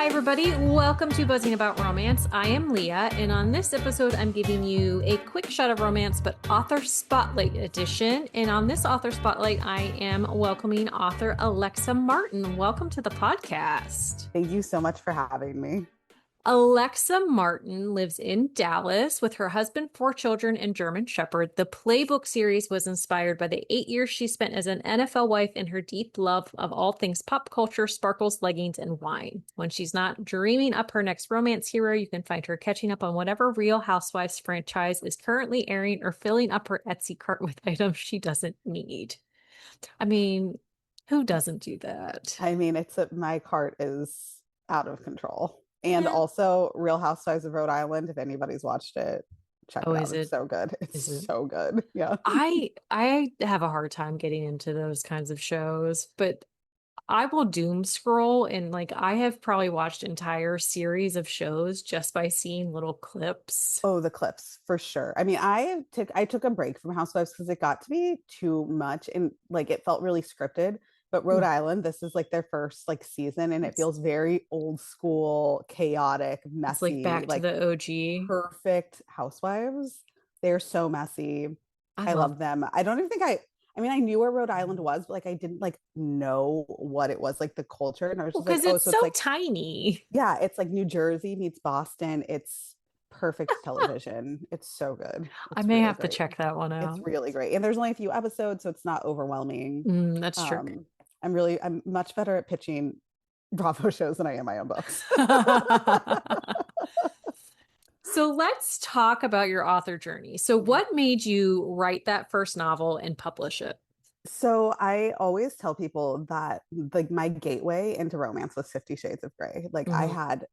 Hi, everybody. Welcome to Buzzing About Romance. I am Leah, and on this episode, I'm giving you a quick shot of romance, but author spotlight edition. And on this author spotlight, I am welcoming author Alexa Martin. Welcome to the podcast. Thank you so much for having me. Alexa Martin lives in Dallas with her husband, 4 children, and German Shepherd. The Playbook series was inspired by the 8 years she spent as an NFL wife and her deep love of all things pop culture, sparkles, leggings, and wine. When she's not dreaming up her next romance hero, you can find her catching up on whatever Real Housewives franchise is currently airing or filling up her Etsy cart with items she doesn't need. I mean, who doesn't do that? I mean, my cart is out of control. And Yeah. also Real Housewives of Rhode Island, if anybody's watched it, check it out. Is It's it? so good. Is It's it? so good. Yeah. I have a hard time getting into those kinds of shows, but I will doom scroll and I have probably watched entire series of shows just by seeing little clips. Oh, the clips for sure. I mean, I took a break from Housewives because it got to be too much and it felt really scripted. But Rhode Mm. Island, this is their first season, and it It's feels very old school, chaotic, it's like messy, back to the OG. perfect Housewives. They're so messy. I I love love them. I don't even think I mean, I knew where Rhode Island was, but I didn't know what it was, the culture. And I was just like, because oh, it's so so it's tiny. yeah, it's like New Jersey meets Boston. It's perfect television. It's so good. I It's may really have to great. check that one It's out. really great. And there's only a few episodes, so it's not overwhelming. That's true. Um, I'm much better at pitching Bravo shows than I am my own books. So let's talk about your author journey. So what made you write that first novel and publish it? So I always tell people that my gateway into romance was 50 Shades of Grey. I Hmm. had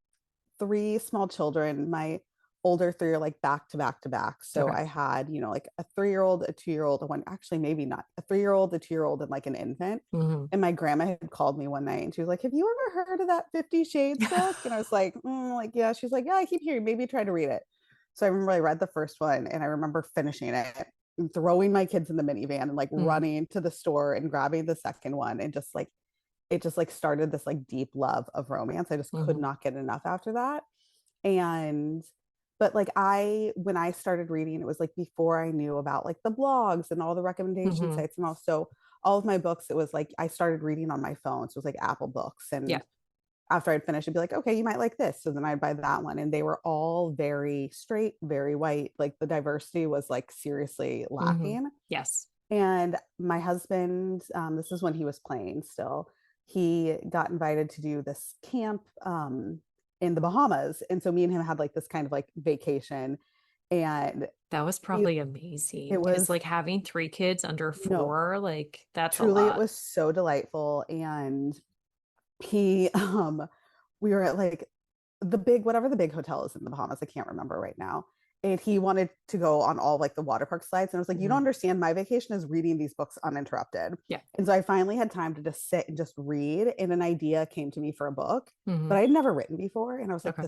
3 small children. My older 3 are back to back to back. So Okay. I had, a 3-year-old, a 2-year-old, one actually maybe not a 3-year-old, a 2-year-old, and an infant. Hmm. And my grandma had called me one night and she was like, "Have you ever heard of that 50 Shades book?" And I was like, yeah. She's like, "Yeah, I keep hearing, maybe try to read it." So I remember I read the first one and I remember finishing it and throwing my kids in the minivan and Hmm. running to the store and grabbing the second one and just it just started this deep love of romance. I just could Hmm. not get enough after that. And but I when I started reading, it was before I knew about the blogs and all the recommendation Hmm. sites. And also all of my books, it was I started reading on my phone. So it was Apple Books. Yeah. And after I'd finish, I'd be like, okay, you might like this. So then I'd buy that one. And they were all very straight, very white. The diversity was seriously Hmm. lacking. Yes. And my husband, this is when he was playing still, he got invited to do this camp in the Bahamas. And so me and him had this kind of vacation. And That was he, probably amazing it because was, having 3 kids under no, 4, that's a truly, it lot. was so delightful. And he, we were at whatever the big hotel is in the Bahamas. I can't remember right now. And he wanted to go on all the water park slides. And I was like, you don't Hmm. understand. My vacation is reading these books uninterrupted. Yeah. And so I finally had time to just sit and just read. And an idea came to me for a book Hmm. that I'd never written before. And I was like, Okay.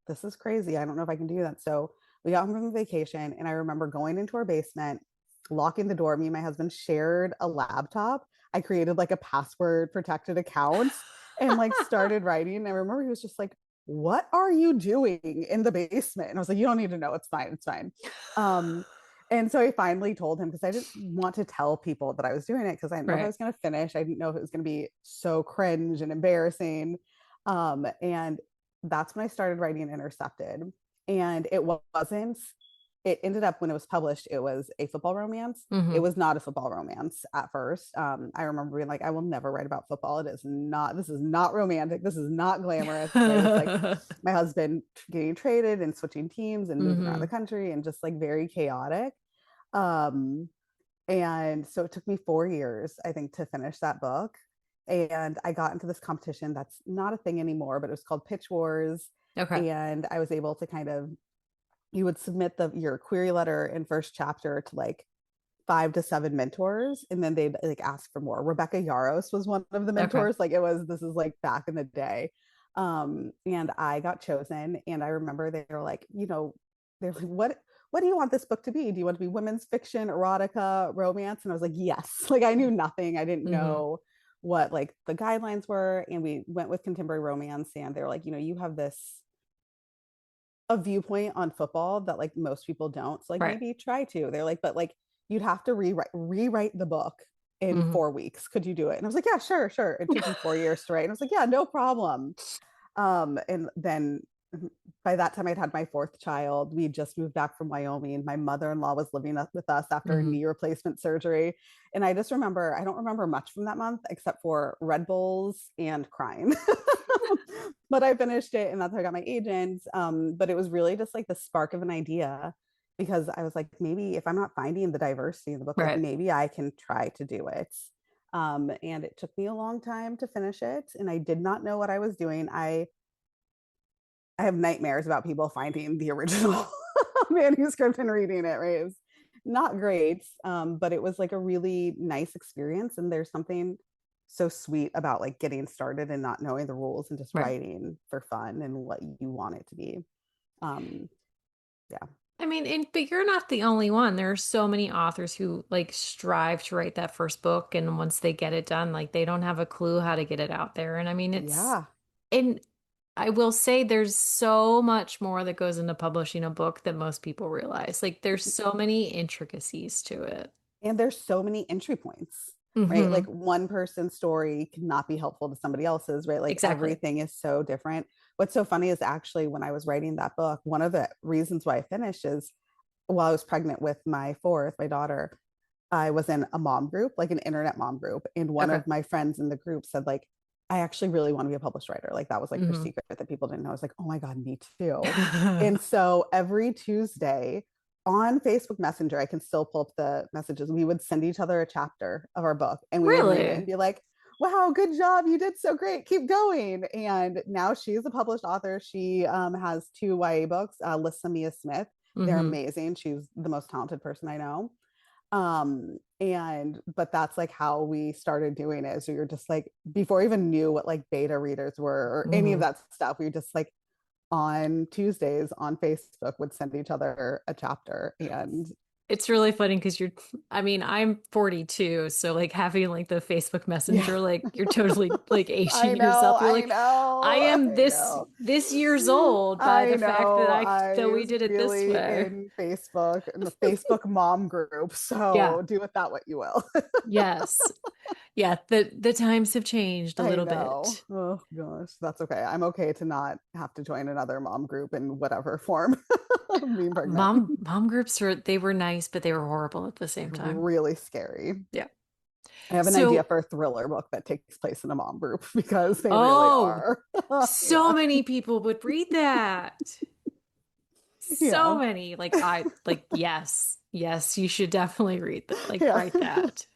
this is crazy. I don't know if I can do that. So we got home from the vacation. And I remember going into our basement, locking the door. Me and my husband shared a laptop. I created a password protected account and started writing. And I remember he was just like, "What are you doing in the basement?" And I was like, "You don't need to know. It's fine. It's fine." Um, and so I finally told him because I didn't want to tell people that I was doing it because I didn't know if I Right. was going to finish. I didn't know if it was going to be so cringe and embarrassing. And that's when I started writing Intercepted. And it ended up when it was published, it was a football romance. It Hmm. was not a football romance at first. I remember being like, I will never write about football. This is not romantic. This is not glamorous, right? It's my husband getting traded and switching teams and moving around the Hmm. country and just very chaotic. Um, and so it took me 4 years, I think, to finish that book. And I got into this competition that's not a thing anymore, but it was called Pitch Wars. Okay. And I was able to you would submit your query letter and first chapter to 5 to 7 mentors, and then they'd ask for more. Rebecca Yaros was one of the Okay. mentors. This is back in the day. And I got chosen, and I remember they were they're like, what do you want this book to be? Do you want to be women's fiction, erotica, romance? And I was like, yes. I knew nothing. I didn't Hmm. know what like the guidelines were, and we went with contemporary romance, and they were like, you have this a viewpoint on football that like most people don't. So like Right. maybe try to. They're like, but like you'd have to rewrite the book in Hmm. 4 weeks. Could you do it? And I was like, yeah, sure, sure. It took me 4 years to write. And I was like, yeah, no problem. And then by that time I'd had my fourth child. We just moved back from Wyoming. My mother-in-law was living up with us after Hmm. knee replacement surgery. And I just remember, I don't remember much from that month except for Red Bulls and crying. But I finished it, and that's how I got my agent. But it was really just like the spark of an idea, because I was like, maybe if I'm not finding the diversity in the book, like Right. maybe I can try to do it. And it took me a long time to finish it, and I did not know what I was doing. I have nightmares about people finding the original manuscript and reading it, right? It's not great. But it was like a really nice experience. And there's something so sweet about like getting started and not knowing the rules and just Right. writing for fun and what you want it to be. Um, yeah. I mean, but you're not the only one. There are so many authors who like strive to write that first book, and once they get it done, like they don't have a clue how to get it out there. And I mean, Yeah. and I will say there's so much more that goes into publishing a book than most people realize. Like there's so many intricacies to it. And there's so many entry points, right? Like Hmm. one person's story cannot be helpful to somebody else's, right? Like Exactly. everything is so different. What's so funny is actually when I was writing that book, one of the reasons why I finished is while I was pregnant with my fourth, my daughter, I was in a mom group, like an internet mom group. And one Okay. of my friends in the group said, like, I actually really want to be a published writer. Like that was like her Hmm. secret that people didn't know. I was like, oh my God, me too. And so every Tuesday on Facebook Messenger, I can still pull up the messages. We would send each other a chapter of our book, and we would read it and Really? be like, wow, good job. You did so great. Keep going. And now she's a published author. She has two YA books, Lissa Mia Smith. They're Hmm. amazing. She's the most talented person I know. And but that's like how we started doing it. So you're just like, before we even knew what like beta readers were or any of Hmm. that stuff, we were just like on Tuesdays on Facebook would send each other a chapter. And It's really funny because I mean, I'm 42, so like having like the Facebook yeah. Messenger, like you're totally like I aging know, yourself. You're I like, I know, am I know. this years old by I the fact know. that I we was did it this really way. in Facebook, in the Facebook mom group. Yeah. So do with that what you will. Yes. Yeah, the times have changed a I little know. bit. Oh gosh, that's okay. I'm okay to not have to join another mom group in whatever form of being pregnant. Mom groups they were nice, but they were horrible at the same time. Really scary. Yeah. I have an idea So, for a thriller book that takes place in a mom group because they really oh, are. so Yeah. many people would read that. So Yeah. many. Like I like yes. Yes, you should definitely read that. Like Yeah. write that.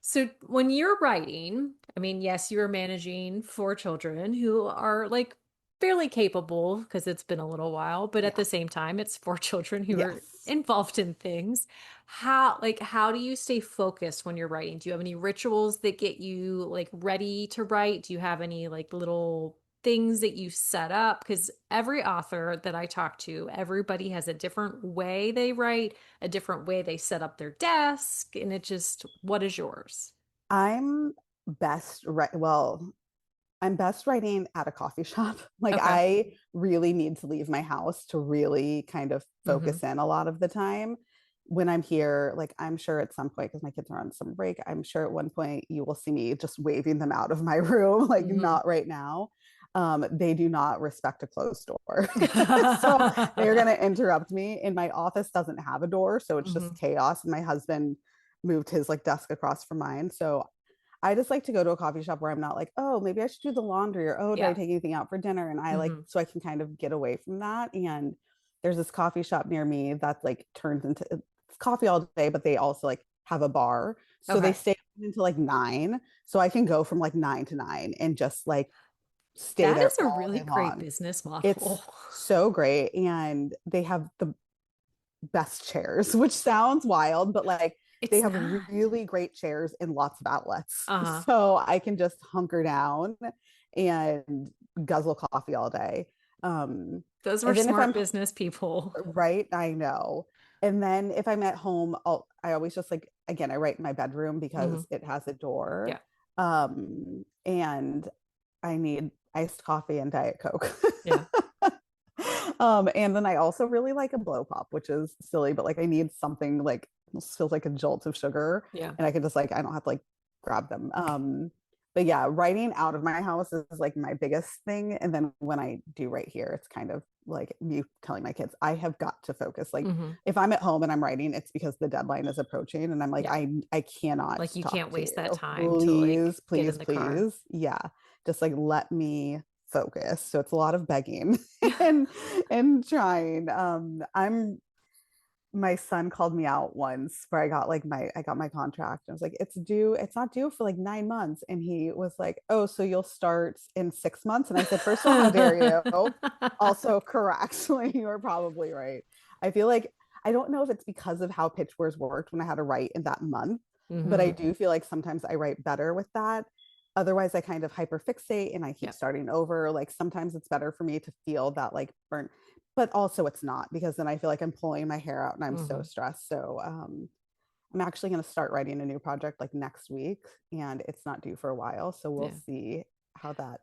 So when you're writing, I mean, yes, you're managing four children who are like fairly capable because it's been a little while, but at Yeah. the same time, it's four children who are Yes. involved in things. How do you stay focused when you're writing? Do you have any rituals that get you like ready to write? Do you have any like little things that you set up? Because every author that I talk to, everybody has a different way they write, a different way they set up their desk, and it just, what is yours? I'm best right well, I'm best writing at a coffee shop. Like Okay. I really need to leave my house to really kind of Hmm. focus in a lot of the time. When I'm here, like I'm sure at some point, because my kids are on summer break, I'm sure at one point you will see me just waving them out of my room, like Hmm. not right now. They do not respect a closed door. So they're going to interrupt me. And my office doesn't have a door. So it's Hmm. just chaos. And my husband moved his like desk across from mine. So I just like to go to a coffee shop where I'm not like, oh, maybe I should do the laundry, or oh, did I Yeah. take anything out for dinner? And I like, Hmm. so I can kind of get away from that. And there's this coffee shop near me that like turns into it's coffee all day, but they also like have a bar. So they Okay. stay until like 9. So I can go from like 9 to 9 and just like stay That there is a all really day great long. business model. It's so great. And they have the best chairs, which sounds wild, but like they It's have not. really great chairs in lots of outlets. Uh-huh. So I can just hunker down and guzzle coffee all day. Um, Those were and then if smart I'm business people. right, I know. And then if I'm at home, I always just like again, I write in my bedroom Hmm. because it has a door. Yeah. And I need iced coffee and Diet Coke. Yeah. And then I also really like a blow pop, which is silly, but like I need something like feels like a jolt of sugar, Yeah. and I can just like I don't have to like grab them. But yeah, writing out of my house is like my biggest thing. And then when I do write here, it's kind of like me telling my kids, I have got to focus. Like Hmm. if I'm at home and I'm writing, it's because the deadline is approaching and I'm like, Yeah. I cannot Like you talk can't to waste that you. time to like Please, get in please, the car. please. Yeah. Just like let me focus. So it's a lot of begging and trying. I'm my son called me out once where I got my contract. I was like, it's not due for like 9 months. And he was like, oh, so you'll start in 6 months. And I said, first of all, how dare you? Also correct. Like you are probably right. I feel like I don't know if it's because of how pitch wars worked when I had to write in that month, but I Hmm. do feel like sometimes I write better with that. Otherwise, I kind of hyperfixate and I keep Yeah. starting over. Like sometimes it's better for me to feel that like burnt, but also it's not because then I feel like I'm pulling my hair out and I'm so Hmm. stressed. So I'm actually going to start writing a new project like next week, and it's not due for a while. So we'll Yeah. see how that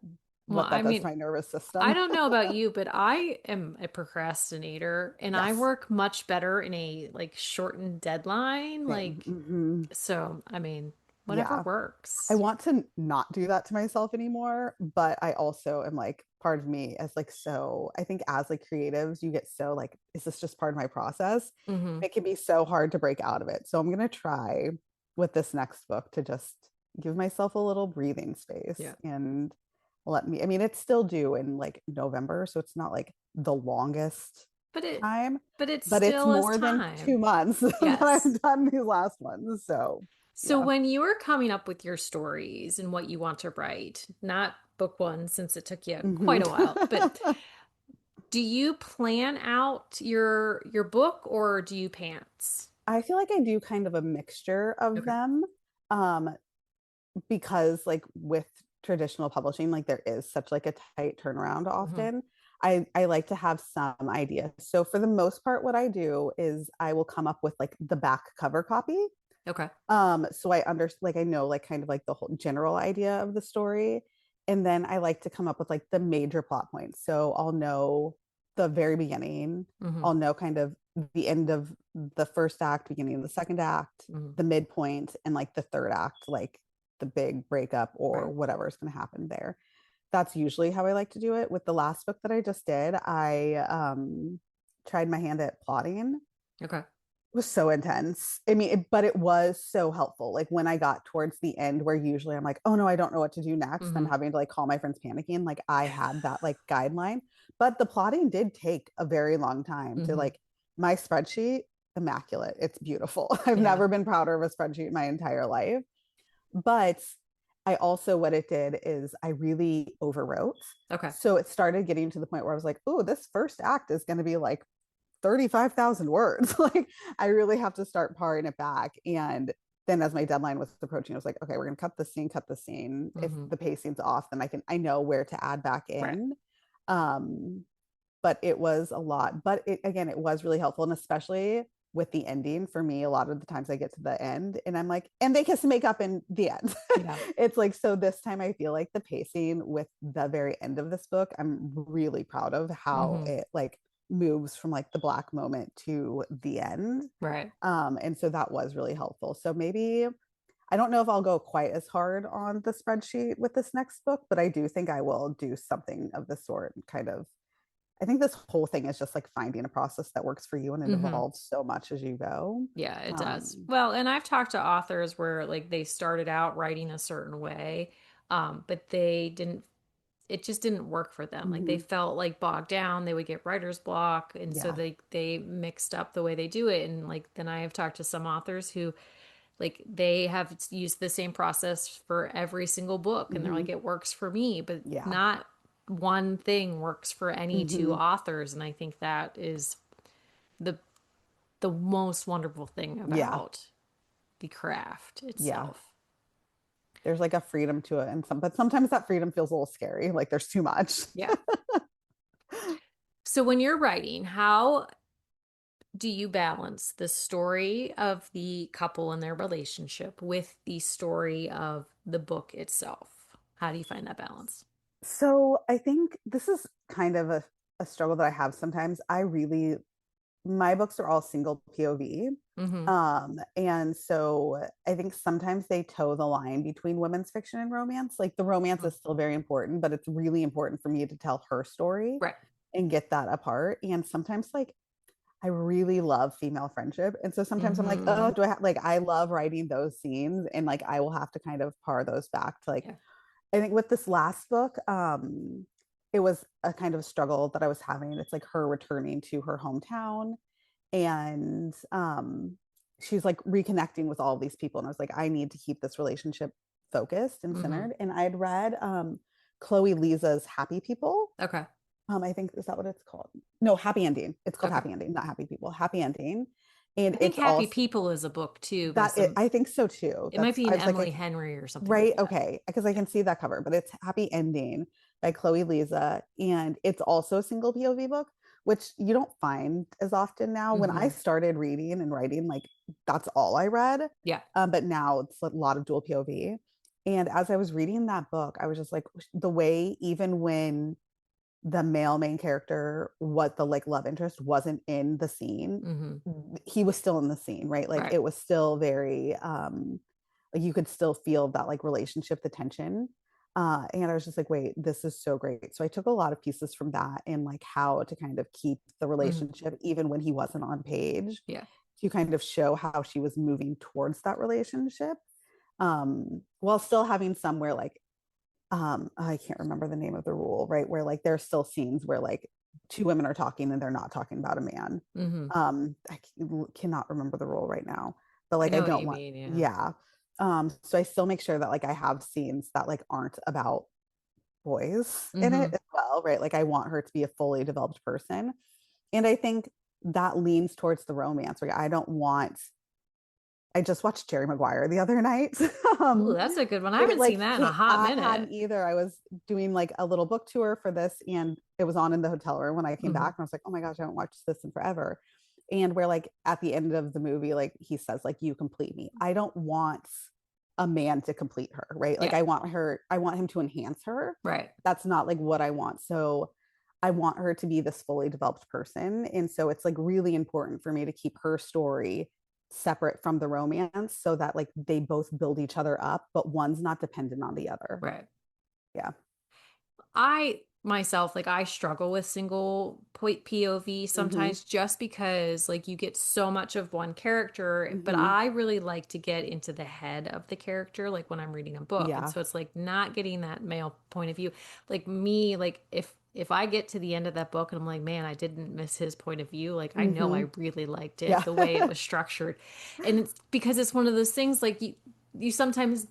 Well, what I that does mean, to my nervous I system. don't know about you, but I am a procrastinator and I Yes, work much better in a like shortened deadline. same. Like, so, I mean, whatever Yeah, I works. want to not do that to myself anymore, but I also am like part of me as like so I think as like creatives, you get so like, is this just part of my process? Hmm. It can be so hard to break out of it. So I'm gonna try with this next book to just give myself a little breathing space Yeah. and let me, I mean, it's still due in like November, so it's not like the longest But it, time, but it but it's still is more than time. 2 months that Yes. I've done these last ones. So So yeah. when you were coming up with your stories and what you want to write, not book one since it took you quite Mhm. a while, but do you plan out your book or do you pants? I feel like I do kind of a mixture of Okay. them, um, because like with traditional publishing, like there is such like a tight turnaround Hmm. often. I like to have some idea. So for the most part, what I do is I will come up with like the back cover copy. Okay. So I like I know like kind of like the whole general idea of the story. And then I like to come up with like the major plot points. So I'll know the very beginning, Hmm. I'll know kind of the end of the first act, beginning of the second act, Hmm. the midpoint, and like the third act, like the big breakup or Right. whatever is going to happen there. That's usually how I like to do it. With the last book that I just did, I tried my hand at plotting. Okay. Was so intense. I mean, but it was so helpful. Like when I got towards the end, where usually I'm like, oh no, I don't know what to do next. I'm Hmm. having to like call my friends panicking. Like I had that like guideline, but the plotting did take a very long time to Hmm. like my spreadsheet, immaculate. It's beautiful. I've Yeah. never been prouder of a spreadsheet in my entire life. But I also, what it did is I really overwrote. Okay. So it started getting to the point where I was like, oh, this first act is going to be like 35,000 words. Like I really have to start paring it back. And then as my deadline was approaching, I was like, okay, we're going to cut the scene. If Hmm. the pacing's off, then I know where to add back Right. in. Um, but it was a lot, but again, it was really helpful. And especially with the ending for me, a lot of the times I get to the end and I'm like, and they kiss and make up in the end. Yeah. It's like, so this time I feel like the pacing with the very end of this book, I'm really proud of how Hmm. it like moves from like the black moment to the end. Right. And so that was really helpful. So maybe I don't know if I'll go quite as hard on the spreadsheet with this next book, but I do think I will do something of the sort. Kind of, I think this whole thing is just like finding a process that works for you, and it Hmm. evolves so much as you go. Yeah, it does. Um, Well, and I've talked to authors where like they started out writing a certain way, but they didn't, it just didn't work for them. Like they mhm. felt like bogged down, they would get writer's block, and so Yeah. they mixed up the way they do it. And like then I have talked to some authors who like they have used the same process for every single book, and they're like, Hmm. it works for me, but Yeah. not one thing works for any two Hmm. authors. And I think that is the the most wonderful thing Yeah. about the craft Yeah. itself. There's like a freedom to it, and but sometimes that freedom feels a little scary. Like there's too much. Yeah. So when you're writing, how do you balance the story of the couple and their relationship with the story of the book itself? How do you find that balance? So I think this is kind of a struggle that I have sometimes. My books are all single POV. Mm-hmm. And so I think sometimes they toe the line between women's fiction and romance. Like the romance is still very important, but it's really important for me to tell her story Right. and get that apart. And sometimes like I really love female friendship. And so sometimes I'm like, Mm-hmm. oh, do I have like I love writing those scenes and like I will have to kind of par those back to like Yeah. I think with this last book, it was a kind of struggle that I was having. It's like her returning to her hometown and she's like reconnecting with all of these people. And I was like, I need to keep this relationship focused and Mm-hmm. centered. And I had read Chloe Liza's Happy People. Okay. I think is that what it's called? No, Happy Ending. It's called Okay. Happy Ending, not Happy People. Happy Ending, and I think it's Happy also People is a book too by that some, I think so too. it might That's be I an was like, Emily Henry or something like right, that. okay, because I can see that cover, but it's Happy Ending by Chloe Liza, and it's also a single POV book, which you don't find as often now. When I Mm-hmm. started reading and writing, like that's all I read, Yeah. but now it's a lot of dual POV. And as I was reading that book, I was just like, the way even when the male main character, what the like love interest wasn't in the scene, Mm-hmm. he was still in the scene, right? Like Right. it was still very like you could still feel that like relationship, the tension. And I was just like, wait, this is so great. So I took a lot of pieces from that and like how to kind of keep the Mm-hmm. relationship even when he wasn't on page Yeah. to kind of show how she was moving towards that relationship, while still having somewhere like I can't remember the name of the rule, right? Where like there's still scenes where like two women are talking and they're not talking about a man. Mm-hmm. I cannot remember the rule right now, but I like I know what don't you want, mean. Yeah. yeah. So I still make sure that like I have scenes that like aren't about boys in it Mm-hmm. as well, right? Like I want her to be a fully developed person. And I think that leans towards the romance, right? I just watched Jerry Maguire the other night. Ooh, um, that's a good one. I it haven't like seen that in a hot I minute. hadn't either. I was doing like a little book tour for this, and it was on in the hotel room when I came Mm-hmm. back, and I was like, oh my gosh, I haven't watched this in forever. And where like at the end of the movie, like he says, like you complete me. I don't want a man to complete her, right? Like Yeah. I want him to enhance her. Right. That's not like what I want. So I want her to be this fully developed person. And so it's like really important for me to keep her story separate from the romance so that like they both build each other up, but one's not dependent on the other. Right. Yeah. I myself, like I struggle with single point POV Mm-hmm. sometimes just because like you get so much of one character, but Mm-hmm. I really like to get into the head of the character, like when I'm reading a book. And Yeah. so it's like not getting that male point of view. Like me, like if I get to the end of that book and I'm like, man, I didn't miss his point of view, like I know Mm-hmm. I really liked it, Yeah. the way it was structured. And it's because it's one of those things like you sometimes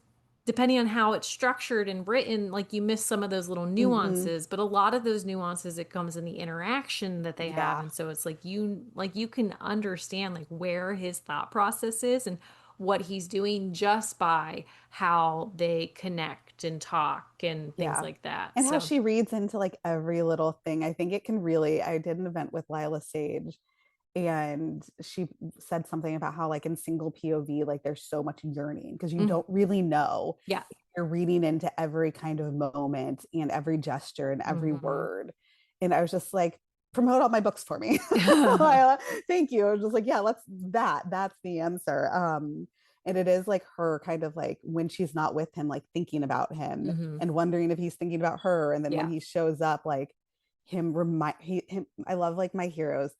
depending on how it's structured and written, like you miss some of those little Mm-hmm. nuances, but a lot of those nuances it comes in the interaction that they have. Yeah. And so it's like you can understand like where his thought process is and what he's doing just by how they connect and talk and things Yeah. like that. And how So, she reads into like every little thing. I think it can really, I did an event with Lila Sage and she said something about how like in single POV, like there's so much yearning because you mm, don't really know yeah. if you're reading into every kind of moment and every gesture and every Hmm. word. And I was just like, promote all my books for me. Lila, thank you. I was just like, yeah, that's the answer. And it is like her kind of like when she's not with him, like thinking about him Hmm. and wondering if he's thinking about her. And then when Yeah. he shows up, like him, I love like my heroes.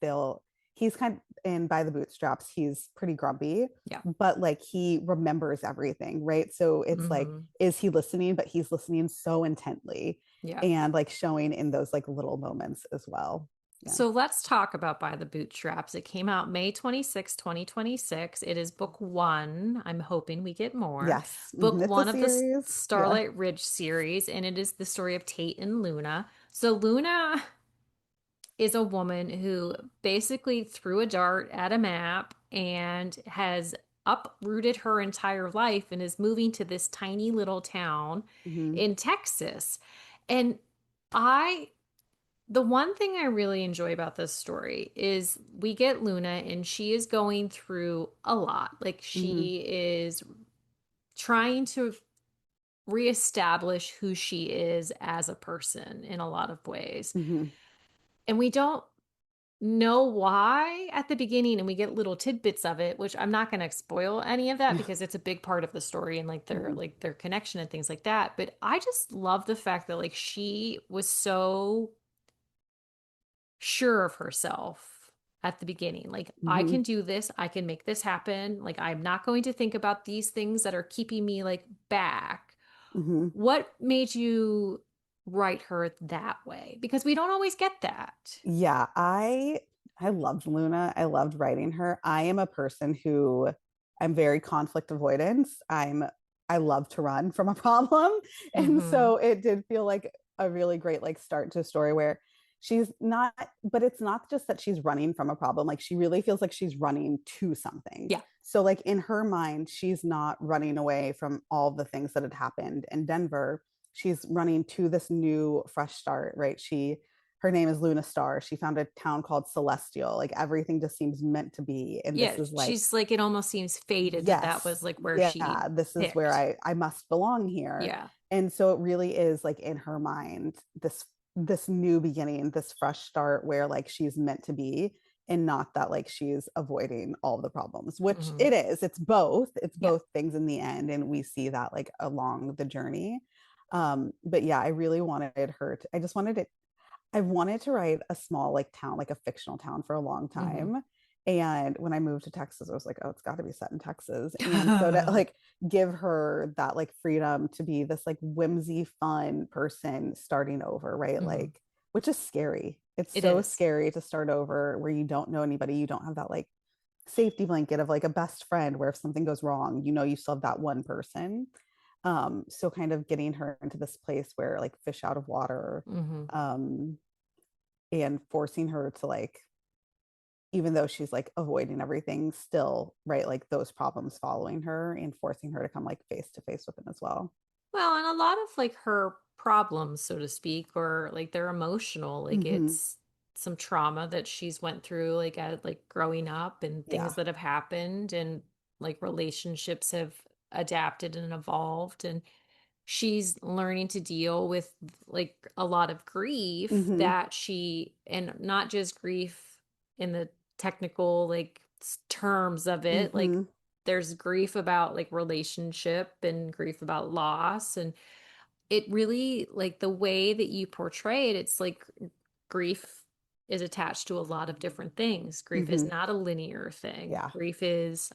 He's kind of in by the bootstraps, he's pretty grumpy, Yeah. but like he remembers everything, right? So it's like, Hmm. is he listening? But he's listening so intently Yeah. and like showing in those like little moments as well. Yeah. So let's talk about By the Bootstraps. It came out May 26, 2026. It is book one. I'm hoping we get more. Yes. Book It's a one of the series. Yeah. Starlight Ridge series, and it is the story of Tate and Luna. So Luna is a woman who basically threw a dart at a map and has uprooted her entire life and is moving to this tiny little town Mm-hmm. in Texas. And I The one thing I really enjoy about this story is we get Luna and she is going through a lot. Like Hmm. she is trying to reestablish who she is as a person in a lot of ways. Hmm. And we don't know why at the beginning, and we get little tidbits of it, which I'm not going to spoil any of that because it's a big part of the story and Hmm. like their connection and things like that. But I just love the fact that like she was so sure of herself at the beginning. Like, I Hmm. can do this, I can make this happen. Like, I'm not going to think about these things that are keeping me like back. Hmm. What made you write her that way? Because we don't always get that. Yeah, I loved Luna. I loved writing her. I am a person who I'm very conflict avoidance. I love to run from a problem. And Mm-hmm. so it did feel like a really great like start to a story where she's not, but it's not just that she's running from a problem. Like she really feels like she's running to something. Yeah. So like in her mind, she's not running away from all the things that had happened in Denver. She's running to this new fresh start, right? Her name is Luna Star. She found a town called Celestial. Like everything just seems meant to be. And this Yeah. is like, She's like, it almost seems fated that that was yes, like where she yeah, this is where picked. I must belong here. Yeah. And so it really is like in her mind, this new beginning, this fresh start where like she's meant to be and not that like she's avoiding all the problems, which Hmm. it is. It's Yeah. both things in the end. And we see that like along the journey. But yeah, I really wanted her to, I wanted to write a small like town, like a fictional town for a long Hmm. time. And when I moved to Texas, I was like, oh, it's got to be set in Texas. And so to like give her that like freedom to be this like whimsy, fun person starting over, right? Hmm. Like, which is scary. It's It so is. scary to start over where you don't know anybody. You don't have that like safety blanket of like a best friend where if something goes wrong, you know, you still have that one person. So kind of getting her into this place where like fish out of water, Hmm. um, and forcing her to like even though she's like avoiding everything still right like those problems following her and forcing her to come like face to face with them as well. Well, and a lot of like her problems, so to speak, or like they're emotional. Like Hmm. it's some trauma that she's went through like at like growing up and things Yeah. that have happened and like relationships have adapted and evolved and she's learning to deal with like a lot of grief Hmm. that she and not just grief in the technical like terms of it like Hmm. there's grief about like relationship and grief about loss and it really like the way that you portray it it's like grief is attached to a lot of different things. Grief is Hmm. not a linear thing. Yeah. Grief is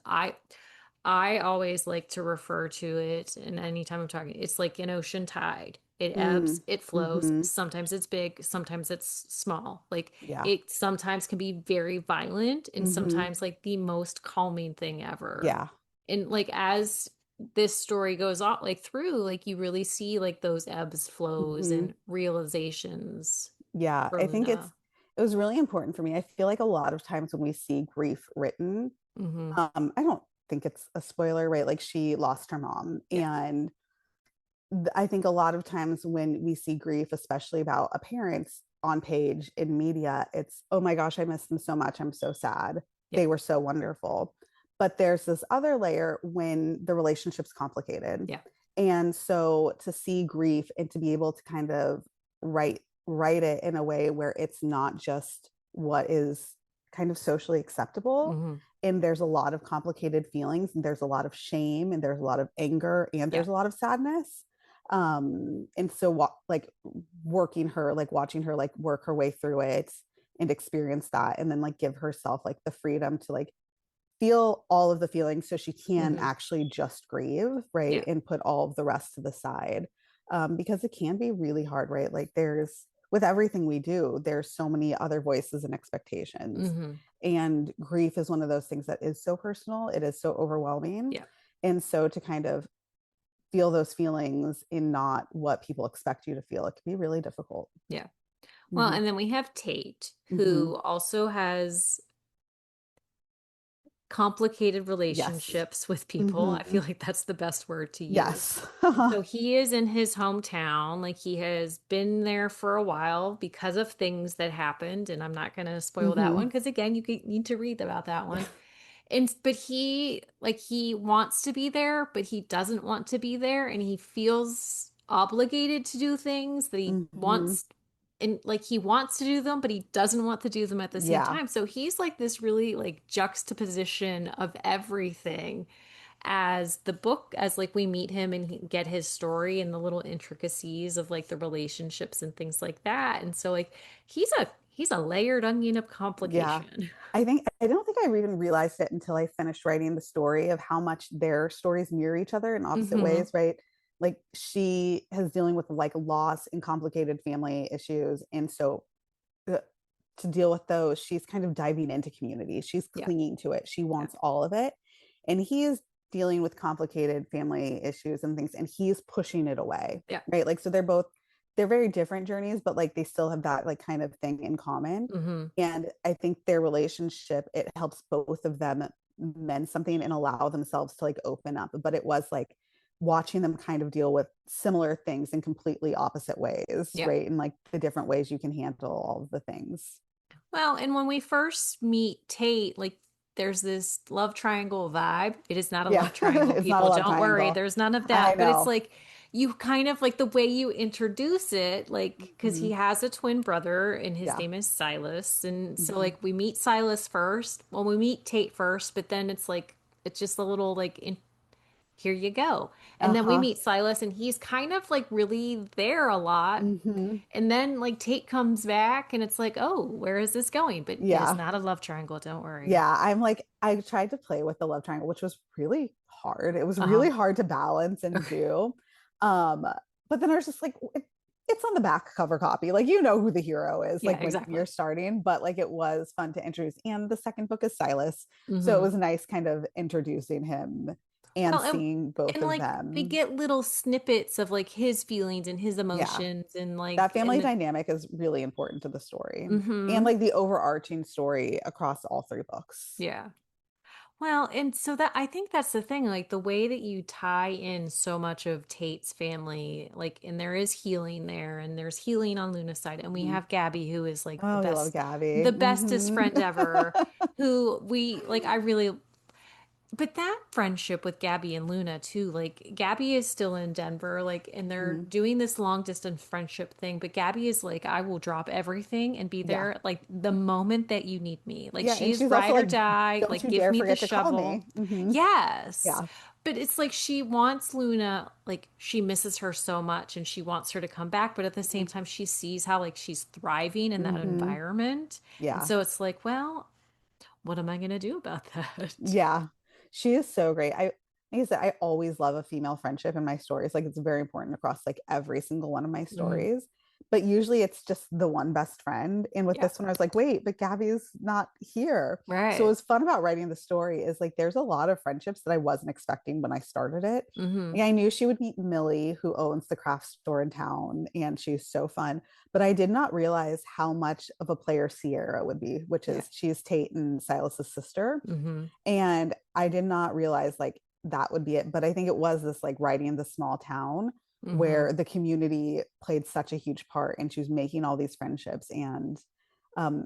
I always like to refer to it and anytime I'm talking it's like an ocean tide. It ebbs, Mm. it flows. Hmm. Sometimes it's big, sometimes it's small. Like Yeah. it sometimes can be very violent and Hmm. sometimes like the most calming thing ever. Yeah. And like as this story goes on like through like you really see like those ebbs flows Hmm. and realizations Yeah, for I think Luna. it was really important for me. I feel like a lot of times when we see grief written, Hmm. I don't think it's a spoiler, right? Like she lost her mom, Yeah. and I think a lot of times when we see grief, especially about a parent's on page in media, it's, oh my gosh, I miss them so much. I'm so sad. Yeah. They were so wonderful. But there's this other layer when the relationship's complicated. Yeah. And so to see grief and to be able to kind of write it in a way where it's not just what is kind of socially acceptable. Hmm. And there's a lot of complicated feelings, and there's a lot of shame, and there's a lot of anger, and Yeah. there's a lot of sadness. And so like working her like watching her like work her way through it and experience that and then like give herself like the freedom to like feel all of the feelings so she can Hmm. actually just grieve, right, Yeah. and put all of the rest to the side, because it can be really hard, right? Like there's with everything we do there's so many other voices and expectations, Hmm. and grief is one of those things that is so personal, it is so overwhelming. Yeah. And so to kind of feel those feelings in not what people expect you to feel, it can be really difficult. Yeah. Well, Hmm. and then we have Tate, Hmm. who also has complicated Yes. relationships with people. I Hmm. feel like that's the best word to use. Yes. And so he is in his hometown, like he has been there for a while because of things that happened, and I'm not going to spoil that one Hmm. because again, need to read about that one. And but he wants to be there, but he doesn't want to be there, and he feels obligated to do things that he Hmm. wants, and like he wants to do them, but he doesn't want to do them at the same Yeah. time. So he's like this really like juxtaposition of everything as the book, as like we meet him and get his story and the little intricacies of like the relationships and things like that. And so like he's a layered onion of Yeah. complication. I don't think I even realized it until I finished writing the story of how much their stories mirror each other in opposite Hmm. ways, right? Like she has dealing with like loss and complicated family issues. And so uh, to deal with those, she's kind of diving into community. She's Yeah. clinging to it. She Yeah. wants all of it. And he is dealing with complicated family issues and things, and he's pushing it away, Yeah. right? Like, so they're very different journeys, but like they still have that like kind of thing in common. Hmm. And I think their relationship, it helps both of them mend something and allow themselves to like open up. But it was like watching them kind of deal with similar things in completely opposite ways, Yeah. right? And like the different ways you can handle all of the things. Well, and when we first meet Tate, like there's this love triangle vibe. It is not a Yeah, love triangle, it's not a people. love Don't worry. triangle. There's none of I that. But it's know. like you kind of like the way you introduce it, like because he Hmm. has a twin brother and his Yeah. name is Silas. And so Hmm. like we meet Silas first. Well, we meet Tate first, but then it's like it's just a little like here you go. And then we Uh-huh. meet Silas and he's kind of like really there a lot. Hmm. And then like Tate comes back and it's like, oh, where is this going? But it is Yeah. not a love triangle, don't worry. Yeah. I'm like, I tried to play with the love triangle, which was really hard. It was Uh-huh. really hard to balance and Okay. do. Um, but then I was just like, it's on the back cover copy. Like, you know who the hero is, Yeah, like when you're exactly. starting, but like it was fun to introduce. And the second book is Silas. So it Hmm. was nice kind of introducing him and Well, seeing both and of like we them. get little snippets of like his feelings and his Yeah. emotions and That like family and the dynamic is really important to the story and hmm like the overarching story across all three books. yeah. Well, and so that I think that's the thing, like the way that you tie in so much of Tate's family, like, and there is healing there, and there's healing on Luna's side, and we Mhm. have Gabby, who is like Oh, we love Gabby. the bestest Hmm. friend ever, who we like. I really but that friendship with Gabby and Luna too, like Gabby is still in Denver, like, and they're Hmm. doing this long distance friendship thing. But Gabby is like, I will drop everything and be Yeah. there like the moment that you need me. Like Yeah. she And is she's also ride or like, die. don't Like you give dare me the forget to call shovel. me. Hmm. Yes. Yeah. But it's like she wants Luna, like she misses her so much and she wants her to come back. But at the same time, she sees how like she's thriving in that Hmm. environment. And Yeah. so it's like, well, what am I going to do about that? Yeah, she is so great. Like I said, I always love a female friendship in my stories. Like it's very important across like every single one of my Mhm. stories. But usually it's just the one best friend. And with Yeah. this one, I was like, wait, but Gabby's not here. So Right. what's fun about writing the story is like there's a lot of friendships that I wasn't expecting when I started it. Hmm. Like, I knew she would meet Millie, who owns the craft store in town, and she's so fun. But I did not realize how much of a player Sierra would be, which Yeah. is she's Tate and Silas's sister. Hmm. And I did not realize like that would be it. But I think it was this like writing in the small town Hmm. where the community played such a huge part and she was making all these friendships and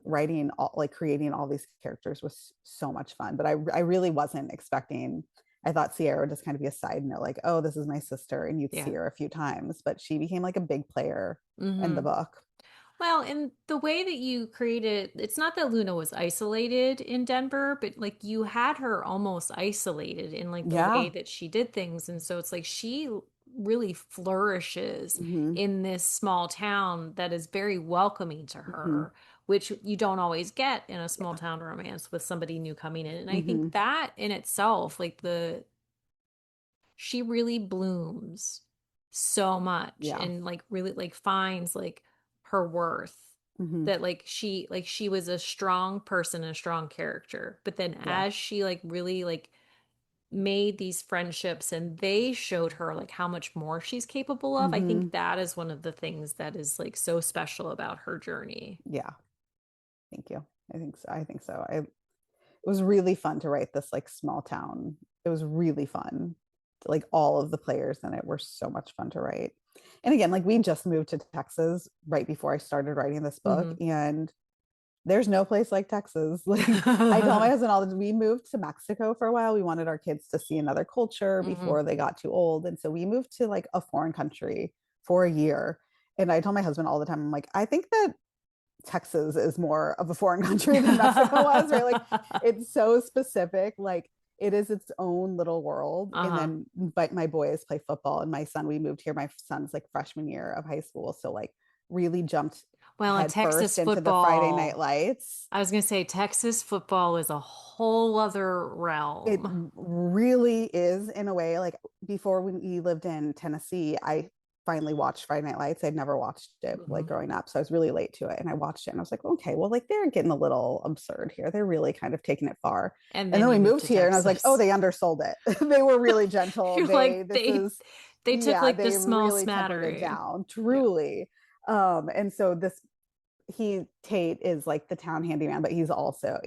writing all like creating all these characters was so much fun. But I really wasn't expecting. I thought Sierra would just kind of be a side note, like, oh, this is my sister, and you'd see Yeah. her a few times, but she became like a big player in the Hmm. book. Well, and the way that you created, it's not that Luna was isolated in Denver, but like you had her almost isolated in like the way Yeah. that she did things. And so it's like she really flourishes Hmm. in this small town that is very welcoming to Hmm. her, which you don't always get in a small Yeah. town romance with somebody new coming in. And I think Hmm. that in itself, like the she really blooms so much Yeah. and like really like finds like her worth, Hmm. that like she was a strong person, a strong character, but then Yeah. as she like really like made these friendships and they showed her like how much more she's capable of, I think Hmm. that is one of the things that is like so special about her journey. Yeah. Thank you. I think so. I think so. it was really fun to write this like small town. It was really fun. Like all of the players in it were so much fun to write. And again, like we just moved to Texas right before I started writing this book, Hmm. and there's no place like Texas. Like I tell my husband all the time, we moved to Mexico for a while. We wanted our kids to see another culture Hmm. before they got too old. And so we moved to like a foreign country for a year. And I tell my husband all the time, I'm like, I think that Texas is more of a foreign country than Mexico was, right? Like it's so specific. Like it is its own little world. And Uh-huh. then, but my boys play football, and my son, we moved here, my son's like freshman year of high school. So like really jumped Well, in head Texas first into the Friday Night football, Lights. I was going to say Texas football is a whole other It realm. really is in a way. Like before when we lived in Tennessee, I finally watched Friday Night Lights. I'd never watched it like Hmm. growing up. So I was really late to it. And I watched it and I was like, okay, well, like they're getting a little absurd here. They're really kind of taking it far. And And then then we you moved moved to here and I was like, oh, Texas. they undersold it. They were really gentle. You're like This is, they took yeah, like the they small really tempered it smattering. down, Yeah. truly. And so Tate is like the town handyman, but he's also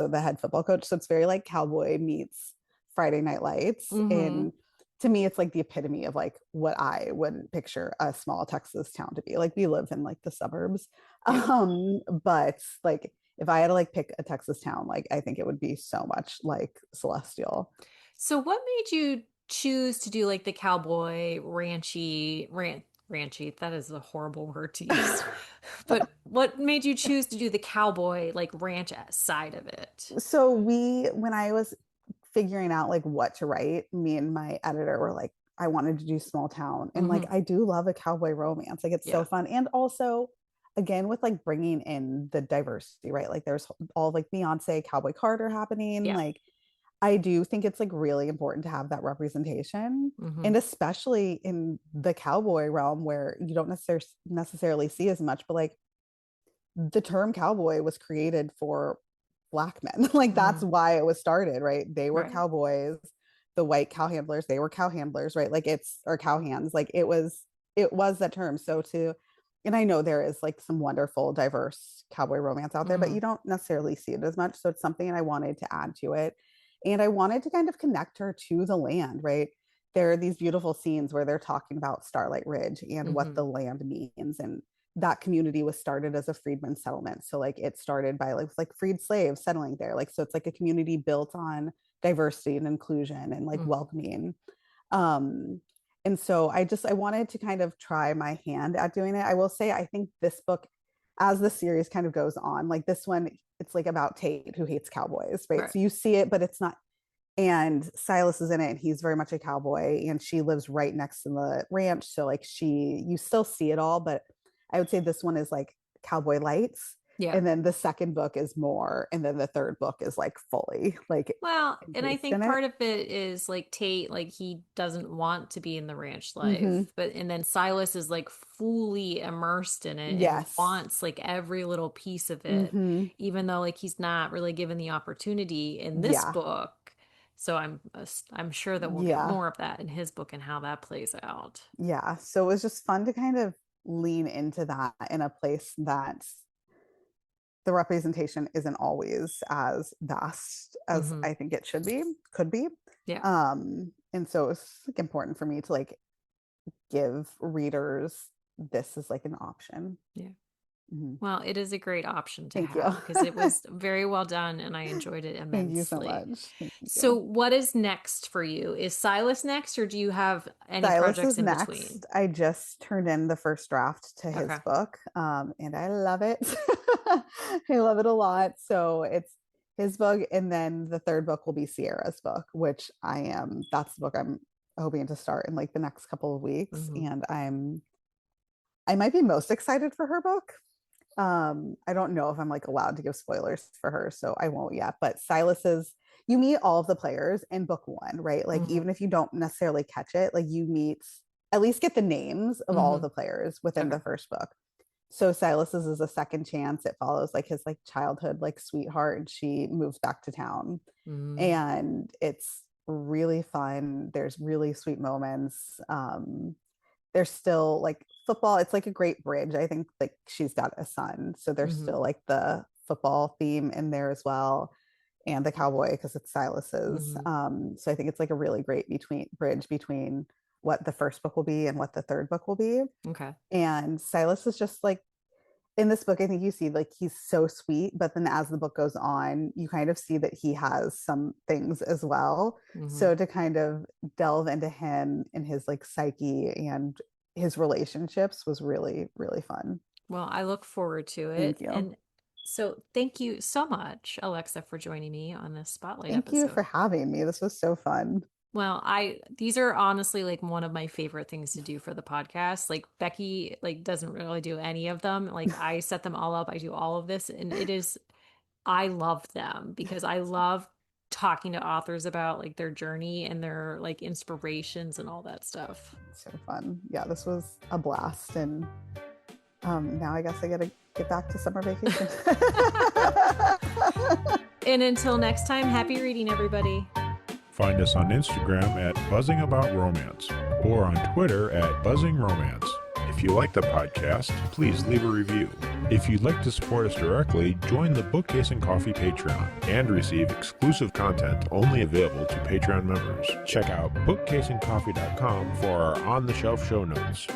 the head football coach. So it's very like Cowboy meets Friday Night Lights. Hmm. And to me, it's like the epitome of like what I would picture a small Texas town to be. Like we live in like the suburbs. Yeah. But like if I had to like pick a Texas town, like I think it would be so much like Celestial. So what made you choose to do like the cowboy ranchy? That is a horrible word to use. But what made you choose to do the cowboy like ranch side of it? So when I was figuring out like what to write, me and my editor were like, I wanted to do small town. And like, Hmm. I do love a cowboy romance. Like, it's so Yeah. fun. And also, again, with like bringing in the diversity, right? Like, there's all like Beyonce, Cowboy Carter happening. Yeah. Like, I do think it's like really important to have that representation. Hmm. And especially in the cowboy realm where you don't necessarily see as much, but like the term cowboy was created for black men. Like that's Hmm. why it was started, right? They were Right. cowboys, the white cow handlers, they were cow handlers, right? Like it's or cow hands. Like it was that term. So to and I know there is like some wonderful diverse cowboy romance out there, but Hmm. you don't necessarily see it as much. So it's something I wanted to add to it. And I wanted to kind of connect her to the land, right? There are these beautiful scenes where they're talking about Starlight Ridge and what Hmm. the land means. And that community was started as a freedman settlement. So like it started by like freed slaves settling there. Like so it's like a community built on diversity and inclusion and like Hmm. welcoming. Um and so I wanted to kind of try my hand at doing it. I will say I think this book, as the series kind of goes on, like this one, it's like about Tate who hates cowboys, right? Right. So you see it, but it's not. And Silas is in it and he's very much a cowboy, and she lives right next to the ranch, so like you still see it all, but I would say this one is like cowboy lights, Yeah. and then the second book is more, and then the third book is like fully like Well, and I engaged think in it. part of it is like Tate, like he doesn't want to be in the ranch Mm-hmm. life, but and then Silas is like fully immersed in it and Yes. wants like every little piece of it, Mm-hmm. even though like he's not really given the opportunity in this Yeah. book. So I'm sure that we'll get Yeah. more of that in his book and how that plays out. Yeah, so it was just fun to kind of lean into that in a place that the representation isn't always as vast as Hmm. I think it should be, could be. Yeah. And so it's like important for me to like give readers this as like an option. Yeah. Mhm. Well, it is a great option to Thank you. have because it was very well done and I enjoyed it Thank you so immensely. much. Thank So, you. what is next for you? Is Silas next, or do you have any Silas projects is in between? next. I just turned in the first draft to his Okay. book, and I love it. I love it a lot. So it's his book, and then the third book will be Sierra's book, which that's the book I'm hoping to start in like the next couple of weeks. Hmm. And I might be most excited for her book. I don't know if I'm like allowed to give spoilers for her, so I won't yet. But you meet all of the players in book one, right? Like Hmm. even if you don't necessarily catch it, like you meet at least get the names of all of Hmm. the players within Okay. the first book. So Silas's is a second chance. It follows like his like childhood like sweetheart, and she moves back to town, Hmm. and it's really fun. There's really sweet moments. There's still like football. It's like a great bridge. I think like she's got a son, so there's Hmm. still like the football theme in there as well. and the cowboy because it's Silas's. Hmm. So I think it's like a really great bridge between what the first book will be and what the third book will be. Okay. And Silas is just like in this book, I think you see like he's so sweet, but then as the book goes on, you kind of see that he has some things as well. Hmm. So to kind of delve into him and his like psyche and his relationships was really, really fun. Well, I look forward to Thank it. you. And so thank you so much, Alexa, for joining me on this Spotlight Thank you episode. for having me. This was so fun. Well, these are honestly like one of my favorite things to do for the podcast. Like Becky like doesn't really do any of them. Like I set them all up. I do all of this and I love them because I love talking to authors about like their journey and their like inspirations and all that stuff. So fun. Yeah, this was a blast. And now I guess I got to get back to summer vacation. And until next time, happy reading, everybody. Find us on Instagram at Buzzing About Romance or on Twitter at Buzzing Romance. If you like the podcast, please leave a review. If you'd like to support us directly, join the Bookcase and Coffee Patreon and receive exclusive content only available to Patreon members. Check out bookcaseandcoffee.com for our on-the-shelf show notes.